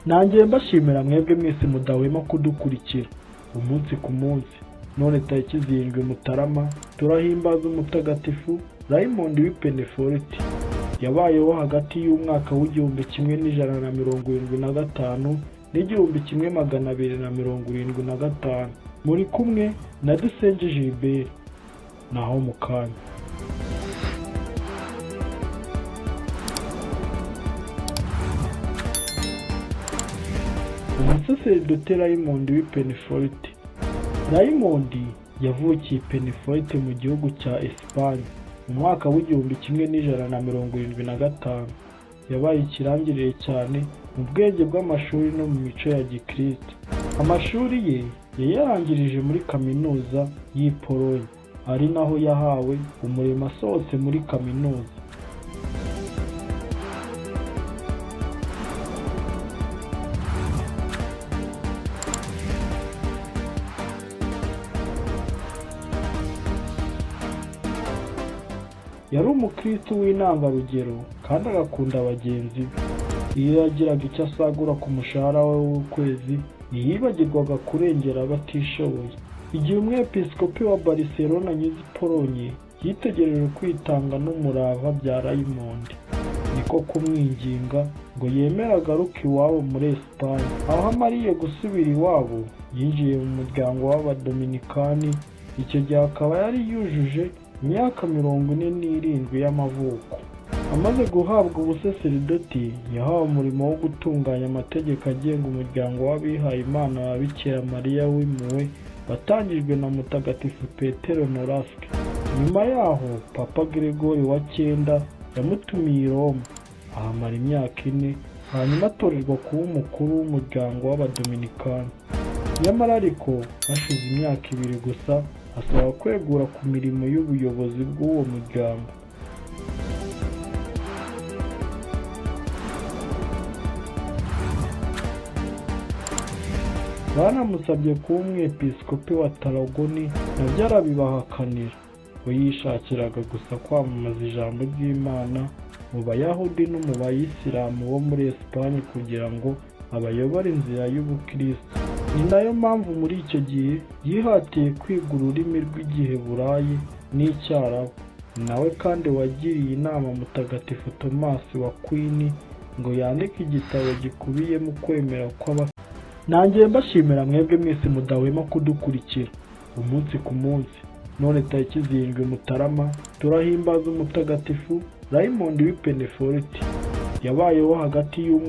nanjye mbashimira mwebwe mwese mudahwema kudukurikira umunsi ku munsi. None tariki 7 Mutarama turahimbaza umutagatifu Raymond w'Penefort. Yabayeho hagati y'umwaka w'1175 n'1275. Muri kumwe na Dusenge Gilbert. Naho mu kanya. Umusaseridoti Raymond w'Penefort. Raymond yavukiye Penefort mu gihugu cya Espagne mu mwaka w'1175. Yabaye ikirangirire cyane mu bwenge bw'amashuri no mu mico ya Gikristo. Amashuri ye yayarangirije muri kaminuza y'i Pologne, ari naho yahawe umurimo asohotse muri kaminuza. Yari umukristo w'intangarugero kandi agakunda bagenzi be. Iyo yagiraga icyo asagura ku mushahara we w'ukwezi, ntiyibagirwaga kurengera abatishoboye. Igihe umwepiskopi wa Barcelona anyuze i Polonye, yitegereje kwitanga n'umurava bya Raymond, niko kumwinginga ngo yemere agaruke iwabo muri Espagne. Aho amariye gusubira iwabo, yinjiye mu muryango w'Abadominikani. Icyo gihe akaba yari yujuje imyaka 47 y'amavuko. Amaze guhabwa ubusaseridoti, yahawe umurimo wo gutunganya amategeko agenga umuryango w'abihaye Imana wa Bikira Mariya w'impuhwe watangijwe na Mutagatifu Petero Nolasco. Nyuma yaho Papa Gregory wa 9 yamutumiye i Roma, ahamara imyaka 4, hanyuma atorerwa kuba umukuru w'umuryango w'Abadominikani. Nyamara ariko hashize imyaka 2 gusa asaba kwegura ku mirimo y'ubuyobozi bw'uwo muryango. Banamusabye kuba umwepiskopi wa Tarragona, nabyo arabibahakanira. We yishakiraga gusa kwamamaza ijambo ry'Imana mu Bayahudi no mu Bayisilamu bo muri Espagne kugira ngo abayobore inzira y'Ubukristo. Ni nayo mpamvu muri icyo gihe yihatiye kwiga ururimi rw'Igiheburayi n'Icyarabu. Nawe kandi wagiriye inama Mutagatifu Thomas wa Aquin ngo yandike igitabo gikubiyemo kwemera kw'abakristo. Nanjye mbashimira mwebwe mwese mudahwema kudukurikira umunsi ku munsi. None tariki 7 Mutarama turahimbaza umutagatifu Raymond w'Penefort. Yabayeho hagati y'umwaka